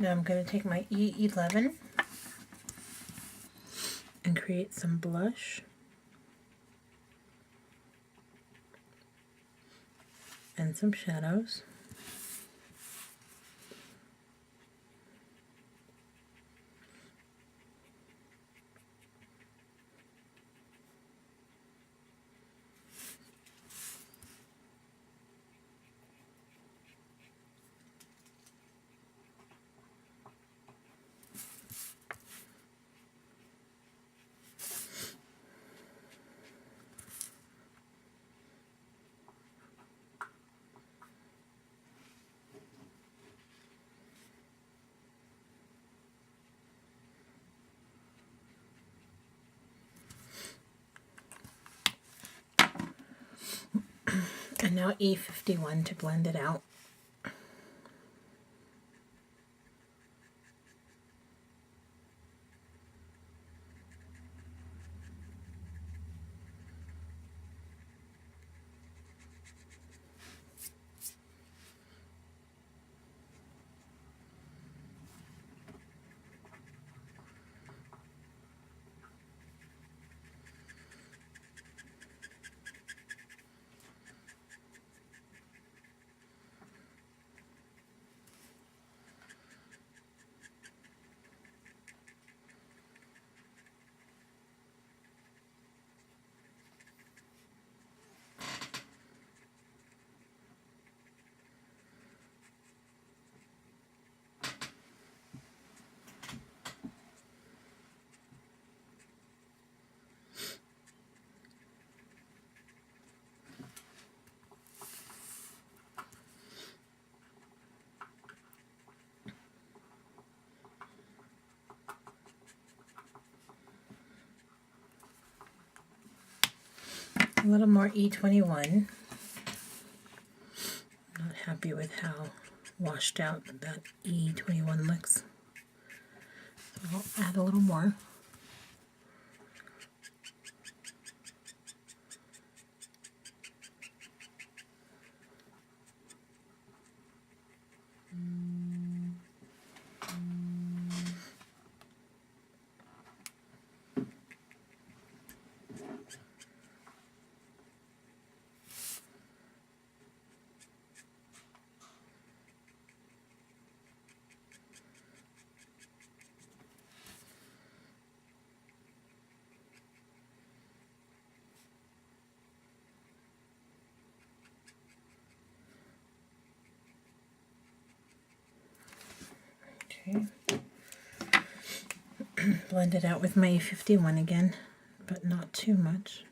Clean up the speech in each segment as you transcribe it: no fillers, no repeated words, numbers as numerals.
Now I'm going to take my E11 and create some blush and some shadows. And now E51 to blend it out. A little more E21. Not happy with how washed out that E21 looks. So I'll add a little more. Okay. Blend it out with my E51 again, but not too much.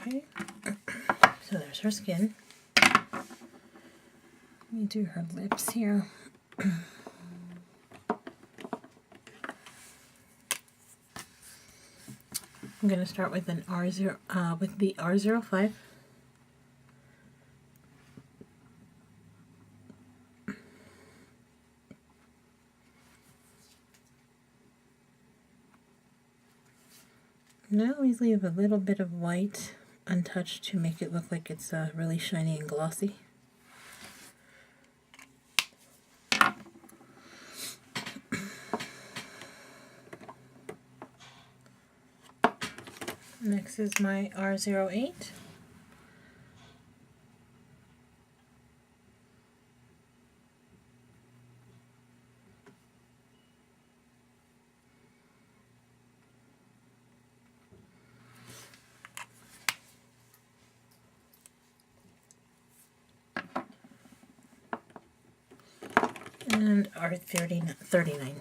Okay, so there's her skin. Let me do her lips here. I'm going to start with an R0 with the R05. Now always leave a little bit of white untouched to make it look like it's really shiny and glossy. Next is my R08. And R39.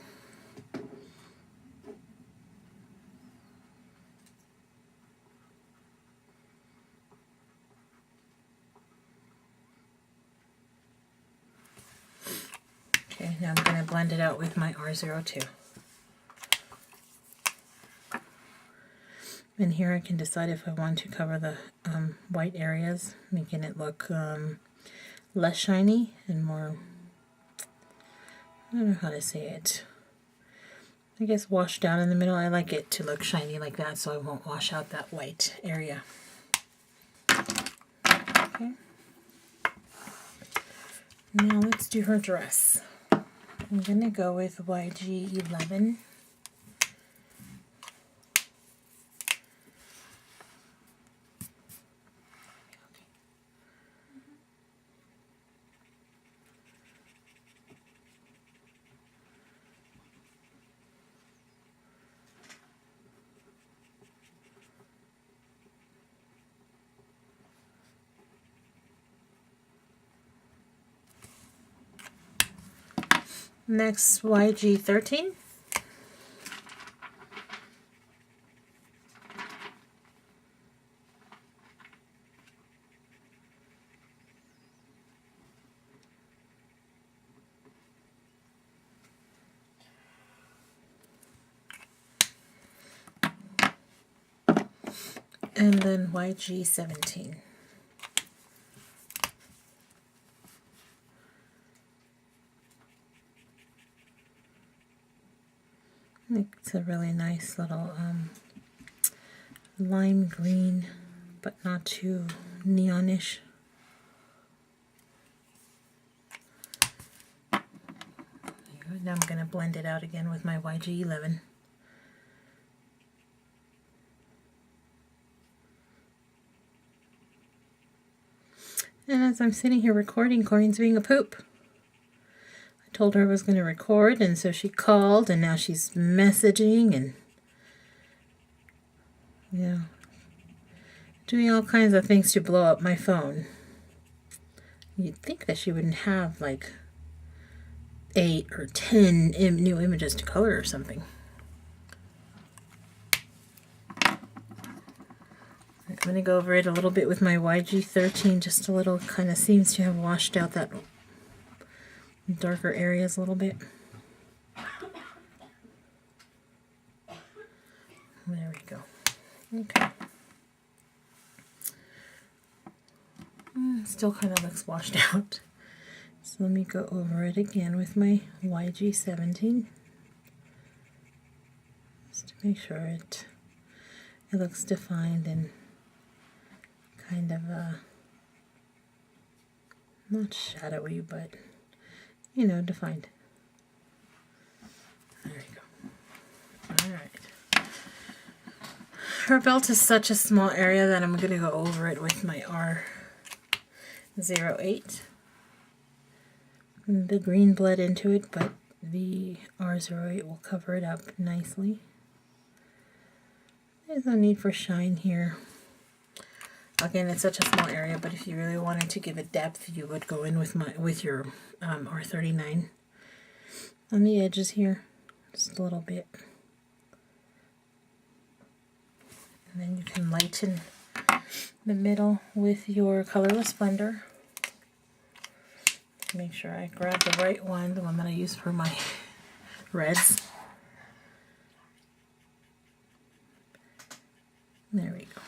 Okay, now I'm going to blend it out with my R02. And here I can decide if I want to cover the white areas, making it look less shiny and more, I don't know how to say it, I guess washed out in the middle. I like it to look shiny like that so I won't wash out that white area. Okay. Now let's do her dress. I'm going to go with YG11. Next, YG13. And then YG17. It's a really nice little lime green, but not too neonish. Now I'm going to blend it out again with my YG11. And as I'm sitting here recording, Corinne's being a poop. I told her I was going to record, and so she called, and now she's messaging and, you know, doing all kinds of things to blow up my phone. You'd think that she wouldn't have like 8 or 10 new images to color or something. I'm going to go over it a little bit with my YG13, just a little, kind of seems to have washed out that darker areas a little bit. There we go. Okay. Still kind of looks washed out. So let me go over it again with my YG17. Just to make sure it looks defined and kind of not shadowy, but you know, defined. There we go. Alright. Her belt is such a small area that I'm going to go over it with my R08. The green bled into it, but the R08 will cover it up nicely. There's no need for shine here. Again, it's such a small area, but if you really wanted to give it depth, you would go in with your R39 on the edges here, just a little bit. And then you can lighten the middle with your Colorless Splendor. Make sure I grab the right one, the one that I use for my reds. There we go.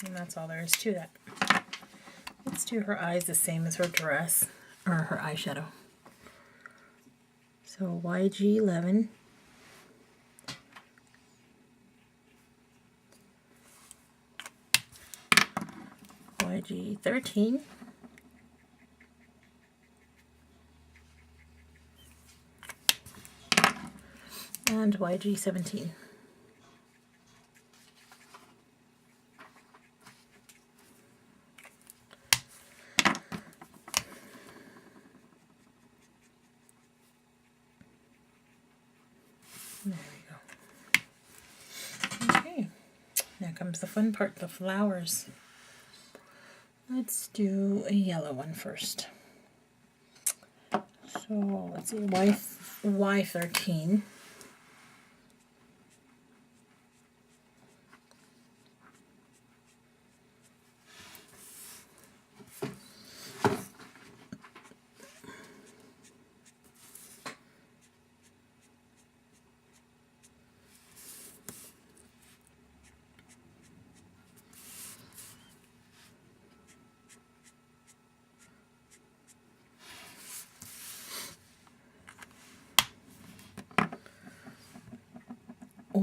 And that's all there is to that. Let's do her eyes the same as her dress, or her eyeshadow. So YG11. YG13. And YG17. There we go. Okay, now comes the fun part, the flowers. Let's do a yellow one first. So let's see, Y13.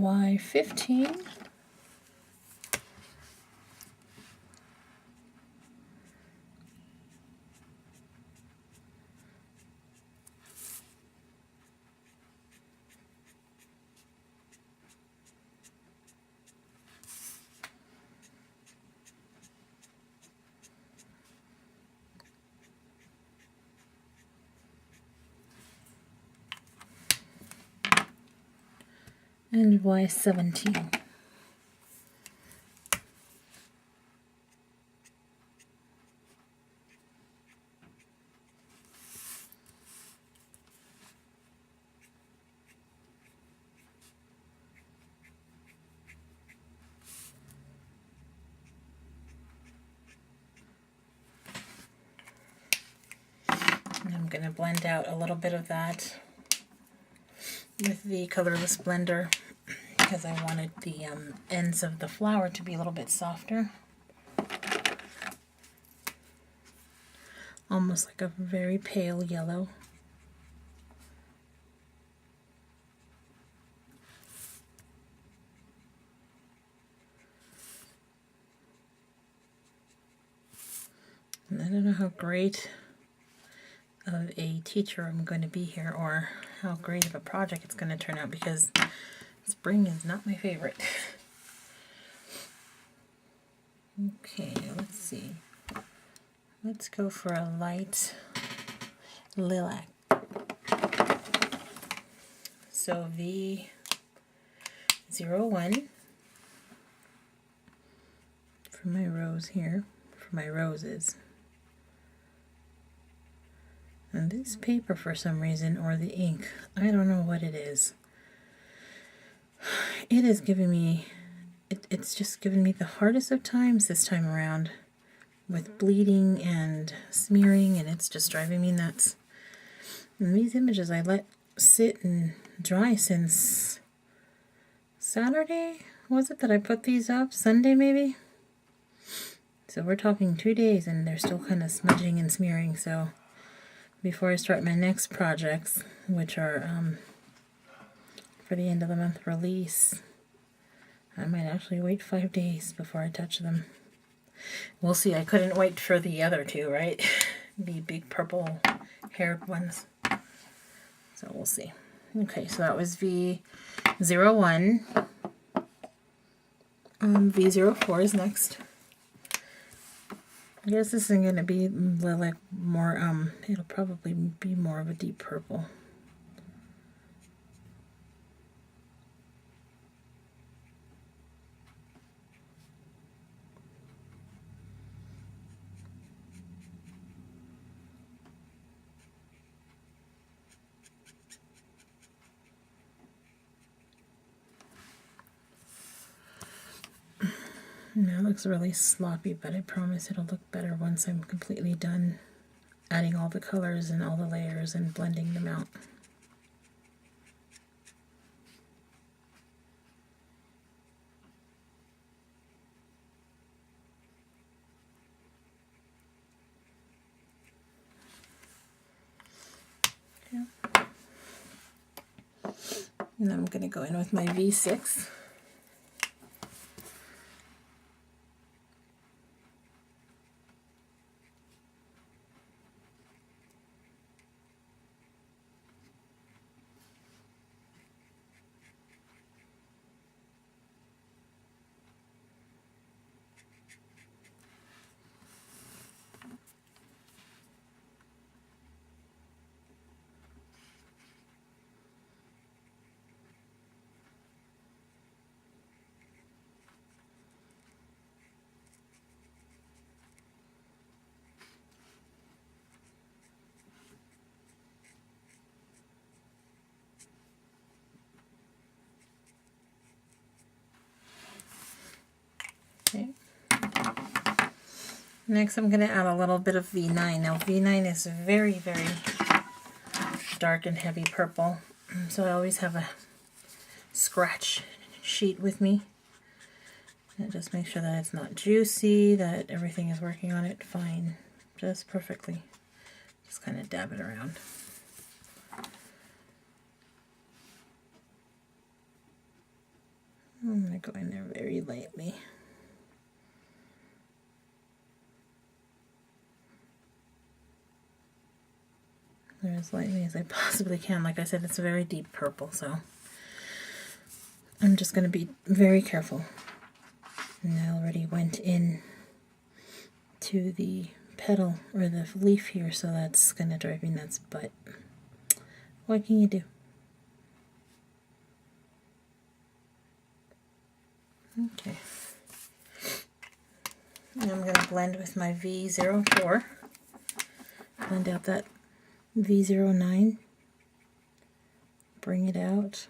Y15. And Y17. And I'm going to blend out a little bit of that with the colorless blender because I wanted the ends of the flower to be a little bit softer. Almost like a very pale yellow. And I don't know how great of a teacher I'm going to be here or how great of a project it's going to turn out because spring is not my favorite. Okay, let's see. Let's go for a light lilac. So V01 for my rose here, for my roses. And this paper for some reason, or the ink, I don't know what it is. It is giving me, it's just giving me the hardest of times this time around with bleeding and smearing, and it's just driving me nuts. And these images I let sit and dry since Saturday, was it that I put these up? Sunday maybe? So we're talking 2 days and they're still kind of smudging and smearing, so before I start my next projects, which are for the end of the month release, I might actually wait 5 days before I touch them. We'll see. I couldn't wait for the other two, right? The big purple haired ones. So we'll see. Okay, so that was V01. V04 is next. I guess this isn't going to be like more, it'll probably be more of a deep purple. Now it looks really sloppy, but I promise it'll look better once I'm completely done adding all the colors and all the layers and blending them out. Okay. And I'm going to go in with my V6. Okay. Next I'm going to add a little bit of V9. Now V9 is very, very dark and heavy purple, so I always have a scratch sheet with me. And just make sure that it's not juicy, that everything is working on it fine, just perfectly. Just kind of dab it around. I'm going to go in there very lightly. There as lightly as I possibly can. Like I said, it's a very deep purple, so I'm just going to be very careful. And I already went in to the petal or the leaf here, so that's going to drive me nuts, but what can you do? Okay. And I'm going to blend with my V04. Blend out that V09. Bring it out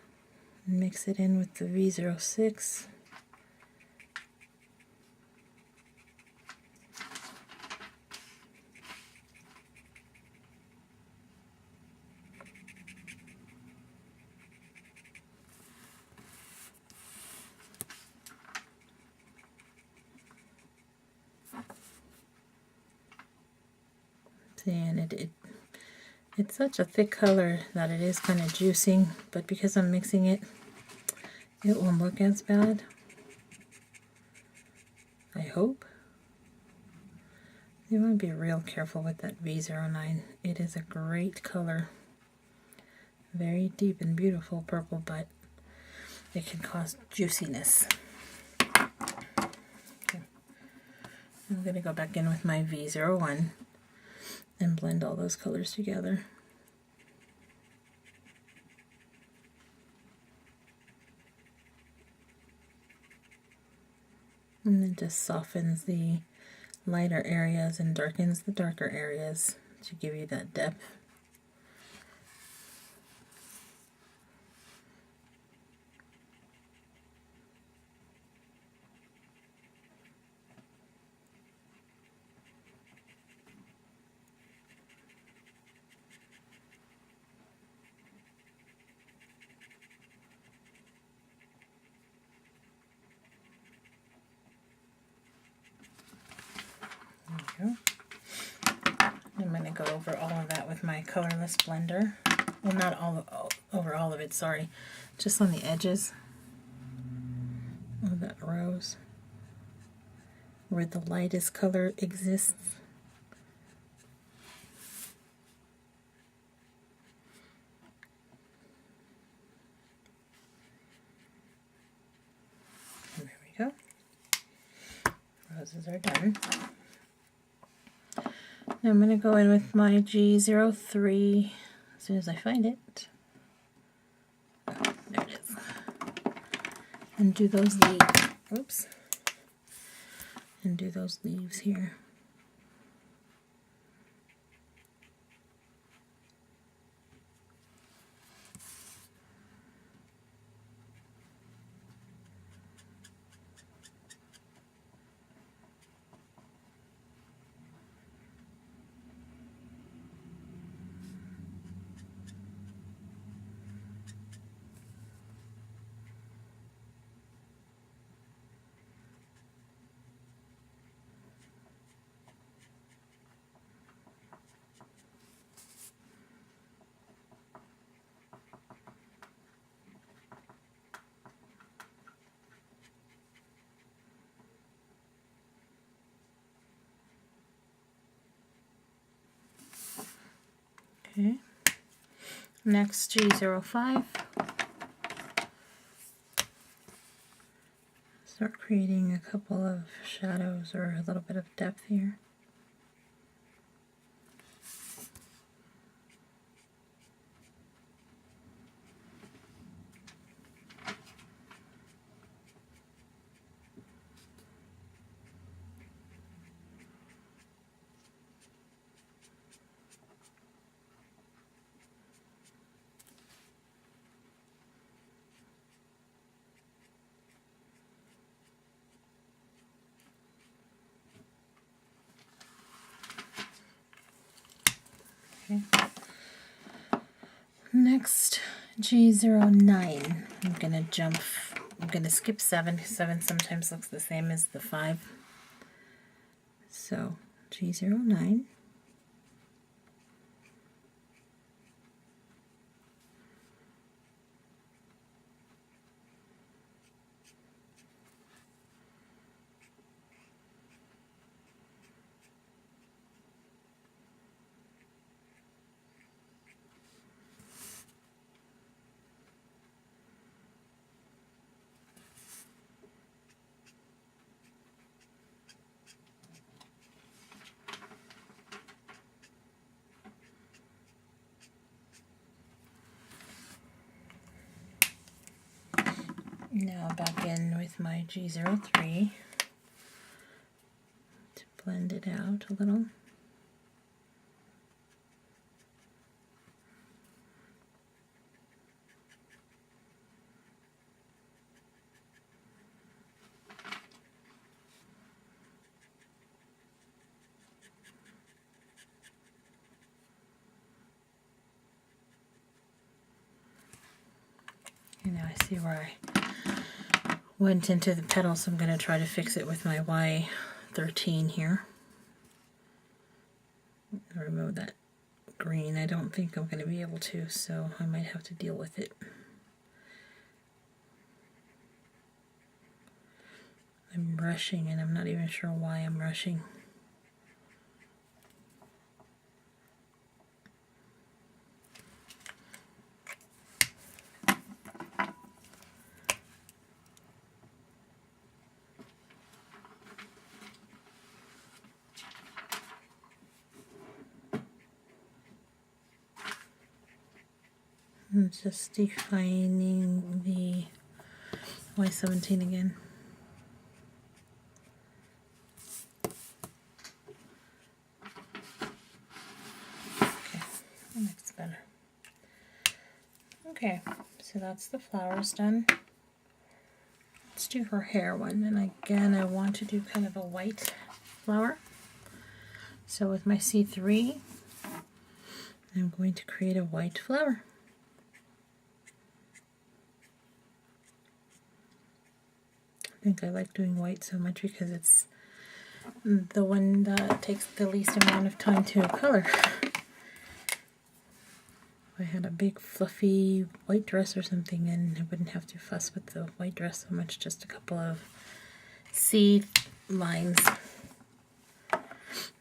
and mix it in with the V06. And it's such a thick color that it is kind of juicing, but because I'm mixing it, it won't look as bad. I hope. You want to be real careful with that V09. It is a great color. Very deep and beautiful purple, but it can cause juiciness. Okay. I'm going to go back in with my V01 and blend all those colors together. And it just softens the lighter areas and darkens the darker areas to give you that depth. I'm going to go over all of that with my colorless blender. Well, not over all of it, sorry. Just on the edges of that rose where the lightest color exists. And there we go. Roses are done. Now I'm going to go in with my G03 as soon as I find it. Oh, there it is. And do those leaves. Oops. And do those leaves here. Okay. Next, G05. Start creating a couple of shadows or a little bit of depth here. Okay. Next, G09. I'm going to skip 7 because 7 sometimes looks the same as the 5. So, G09. Now back in with my G03 to blend it out a little. And now I see where I went into the petal, so I'm going to try to fix it with my Y13 here. Remove that green. I don't think I'm going to be able to, so I might have to deal with it. I'm rushing, and I'm not even sure why I'm rushing. I'm just defining the Y17 again. Okay, that looks better. Okay, so that's the flowers done. Let's do her hair one, and again I want to do kind of a white flower. So with my C3, I'm going to create a white flower. I think I like doing white so much because it's the one that takes the least amount of time to color. If I had a big fluffy white dress or something, and I wouldn't have to fuss with the white dress so much, just a couple of C lines.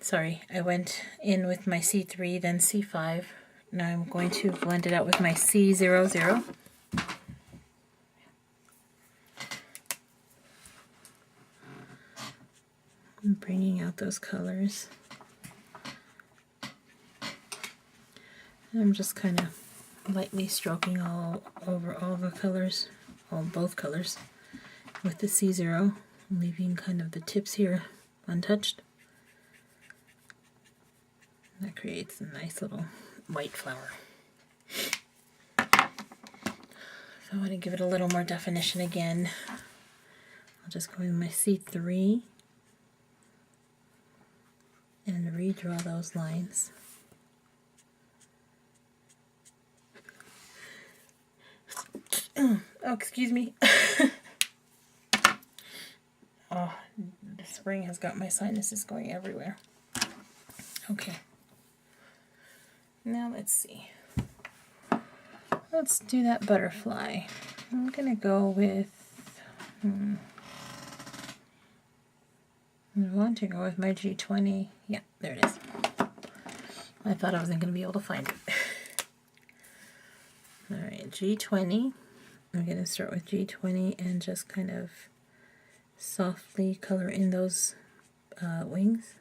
Sorry, I went in with my C3, then C5. Now I'm going to blend it out with my C00. I'm bringing out those colors. And I'm just kind of lightly stroking all over all the colors, both colors, with the C0, leaving kind of the tips here untouched. That creates a nice little white flower. If I want to give it a little more definition again, I'll just go in my C3 and redraw those lines. Oh, excuse me. Oh, the spring has got my sinuses going everywhere. Okay. Now let's see. Let's do that butterfly. I'm gonna go with, I want to go with my G20. Yeah, there it is. I thought I wasn't gonna be able to find it. Alright, G20. I'm gonna start with G20 and just kind of softly color in those wings.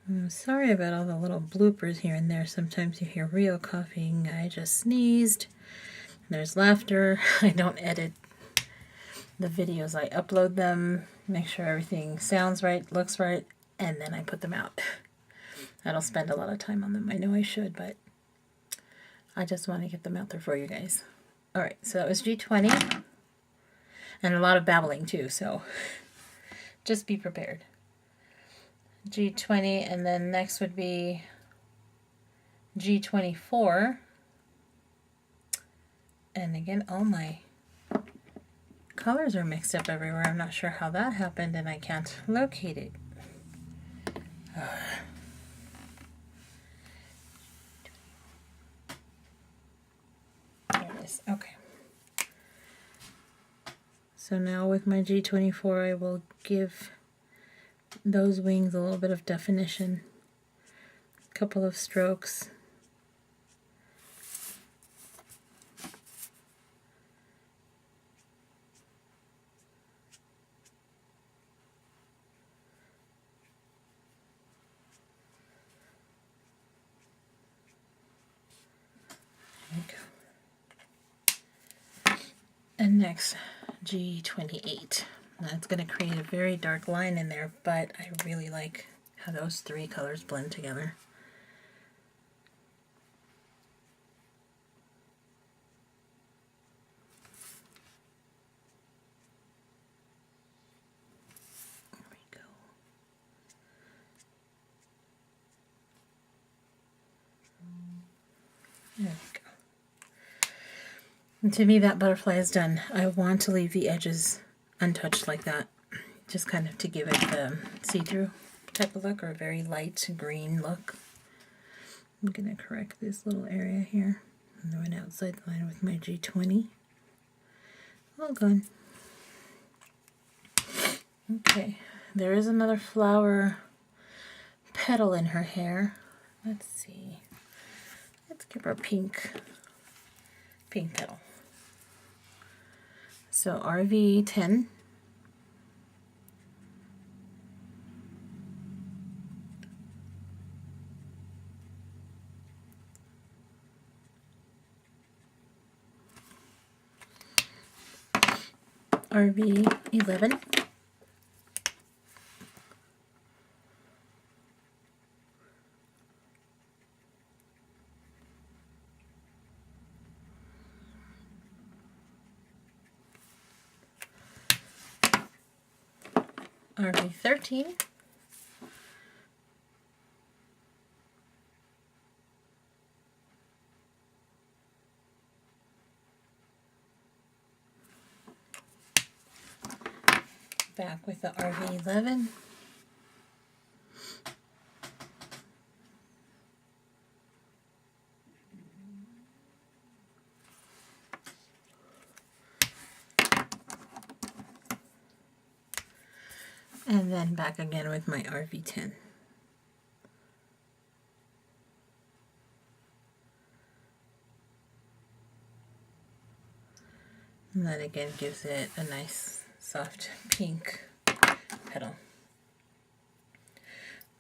I'm sorry about all the little bloopers here and there. Sometimes you hear real coughing. I just sneezed. There's laughter. I don't edit the videos. I upload them, make sure everything sounds right, looks right, and then I put them out. I don't spend a lot of time on them. I know I should, but I just want to get them out there for you guys. Alright, so that was G20. And a lot of babbling too, so just be prepared. G20, and then next would be G24. And again, all my colors are mixed up everywhere. I'm not sure how that happened, and I can't locate it. There it is. Okay. So now with my G24, I will give those wings a little bit of definition. A couple of strokes. There we go. And next, G28. Now it's going to create a very dark line in there, but I really like how those three colors blend together. There we go. There we go. And to me, that butterfly is done. I want to leave the edges untouched like that, just kind of to give it the see-through type of look, or a very light green look. I'm going to correct this little area here. And then went outside the line with my G20. All gone. Okay, there is another flower petal in her hair. Let's see. Let's give her a pink petal. So RV10. RV11. RV13. Back with the RV11. And then back again with my RV10. And that again gives it a nice soft pink petal.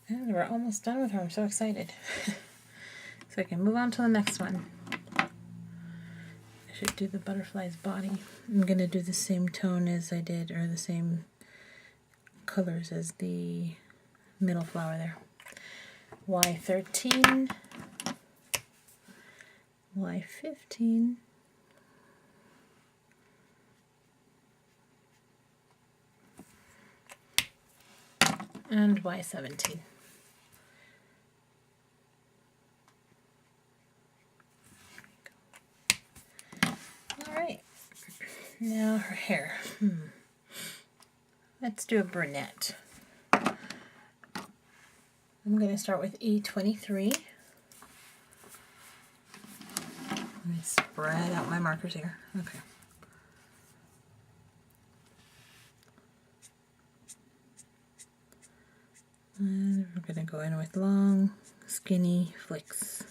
And we're almost done with her. I'm so excited. So I can move on to the next one. I should do the butterfly's body. I'm going to do the same tone as I did, or the same colors as the middle flower there. Y13, Y15, and Y17. All right, now her hair. Let's do a brunette. I'm going to start with E23. Let me spread out my markers here. Okay. And we're going to go in with long, skinny flicks.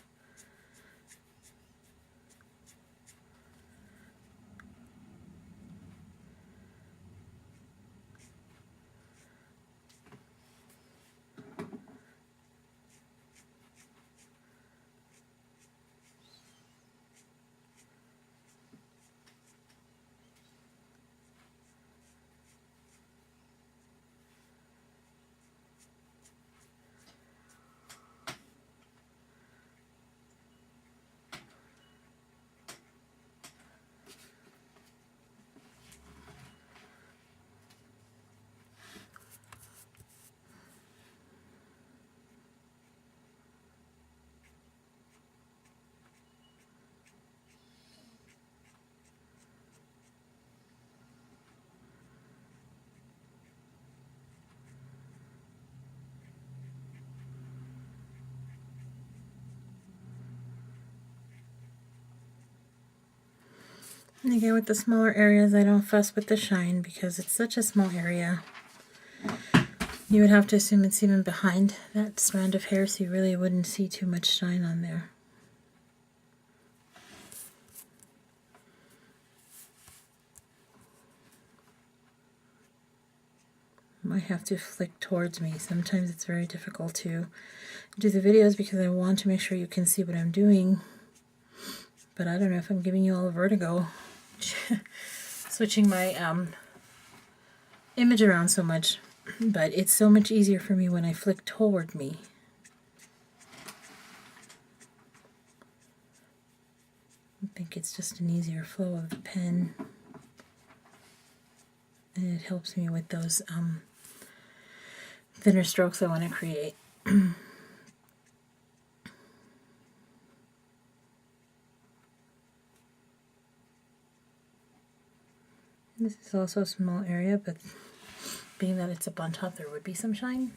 And again, with the smaller areas, I don't fuss with the shine because it's such a small area. You would have to assume it's even behind that strand of hair, so you really wouldn't see too much shine on there. Might have to flick towards me. Sometimes it's very difficult to do the videos because I want to make sure you can see what I'm doing. But I don't know if I'm giving you all vertigo. Switching my image around so much. But it's so much easier for me when I flick toward me. I think it's just an easier flow of the pen. And it helps me with those thinner strokes I want to create. This is also a small area, but being that it's up on top, there would be some shine.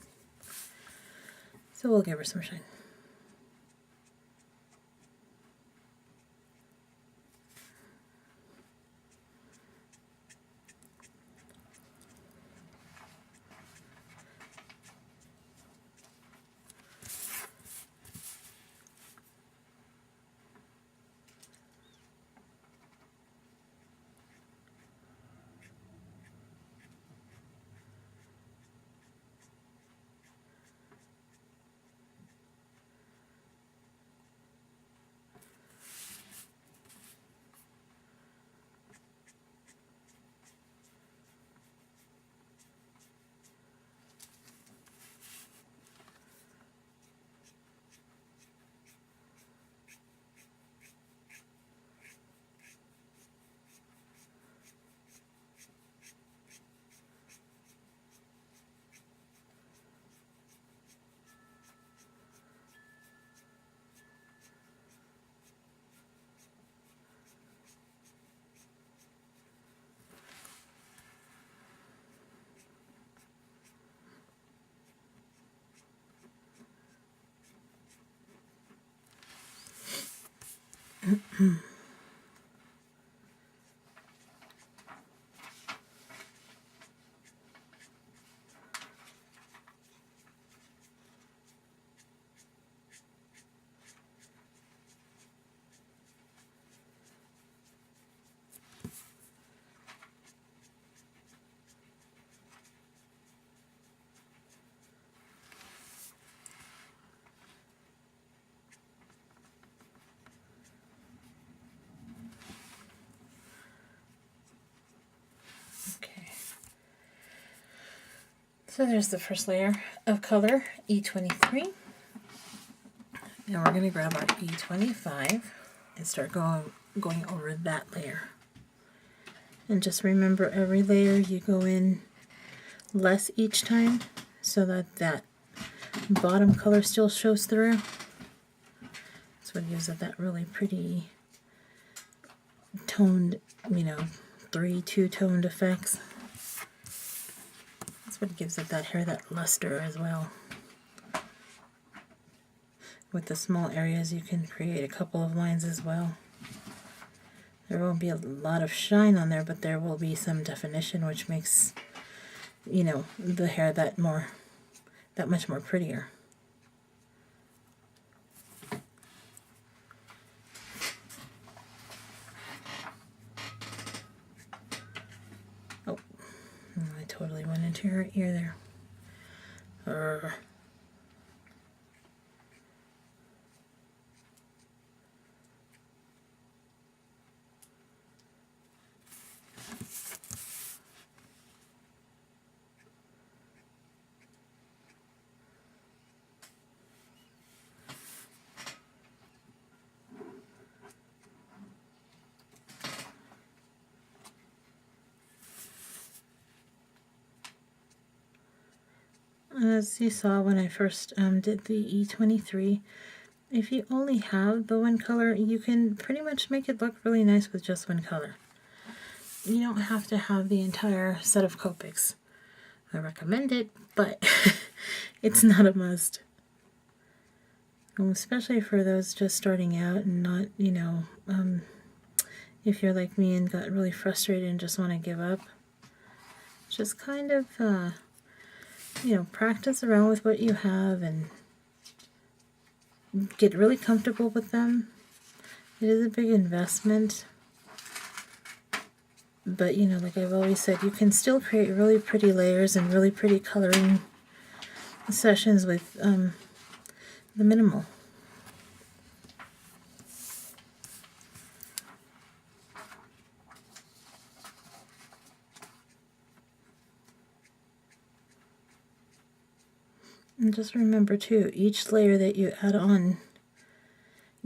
So we'll give her some shine. Okay. So there's the first layer of color, E23. And we're going to grab our E25 and start going over that layer. And just remember, every layer you go in less each time so that that bottom color still shows through. That's what gives it that really pretty toned, you know, 2-toned effects. That's what gives it that hair, that luster as well. With the small areas you can create a couple of lines as well. There won't be a lot of shine on there, but there will be some definition, which makes, you know, the hair that much more prettier. Oh, I totally went into her ear there. As you saw when I first did the E23, if you only have the one color, you can pretty much make it look really nice with just one color. You don't have to have the entire set of Copics. I recommend it, but it's not a must. Especially for those just starting out and not, you know, if you're like me and got really frustrated and just want to give up. Just kind of you know, practice around with what you have and get really comfortable with them. It is a big investment, but you know, like I've always said, you can still create really pretty layers and really pretty coloring sessions with the minimal. And just remember too, each layer that you add on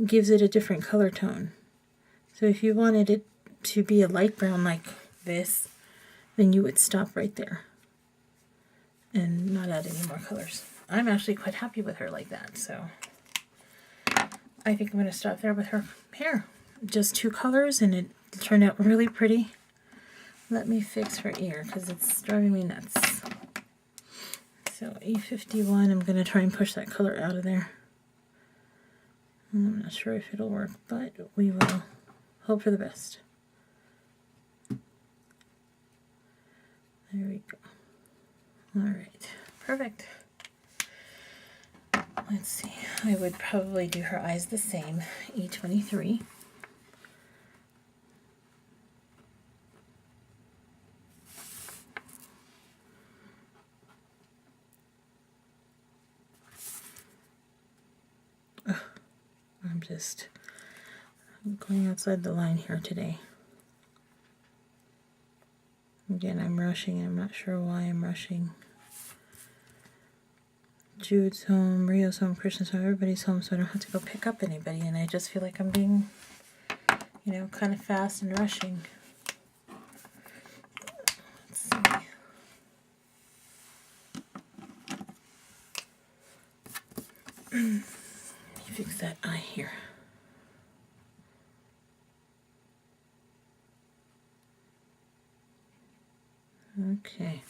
gives it a different color tone. So if you wanted it to be a light brown like this, then you would stop right there and not add any more colors. I'm actually quite happy with her like that, so I think I'm going to stop there with her hair. Just 2 colors and it turned out really pretty. Let me fix her ear because it's driving me nuts. So E51, I'm going to try and push that color out of there. I'm not sure if it'll work, but we will hope for the best. There we go. Alright, perfect. Let's see, I would probably do her eyes the same, E23. I'm just going outside the line here today. Again, I'm rushing. I'm not sure why I'm rushing. Jude's home, Rio's home, Christian's home, everybody's home, so I don't have to go pick up anybody, and I just feel like I'm being, you know, kind of fast and rushing. Let's see. Let me fix that eye here. Okay.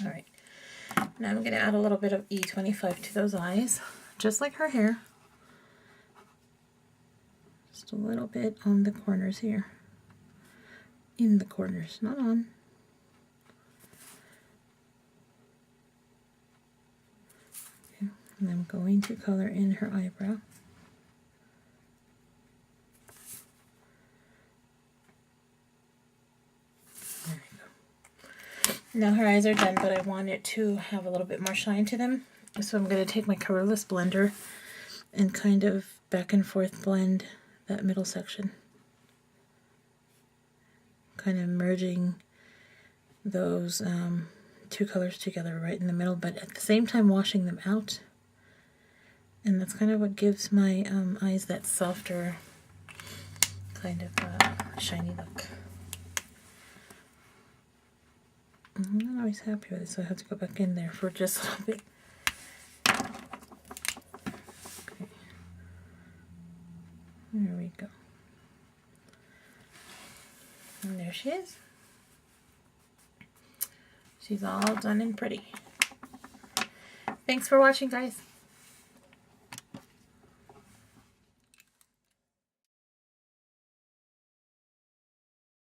All right. Now I'm going to add a little bit of E25 to those eyes, just like her hair. Just a little bit on the corners here. In the corners, not on. Okay. And I'm going to color in her eyebrow. Now her eyes are done, but I want it to have a little bit more shine to them. So I'm going to take my colorless blender and kind of back and forth blend that middle section. Kind of merging those 2 colors together right in the middle, but at the same time washing them out. And that's kind of what gives my eyes that softer kind of shiny look. I'm not always happy with it, so I have to go back in there for just a little bit. Okay. There we go. And there she is. She's all done and pretty. Thanks for watching, guys.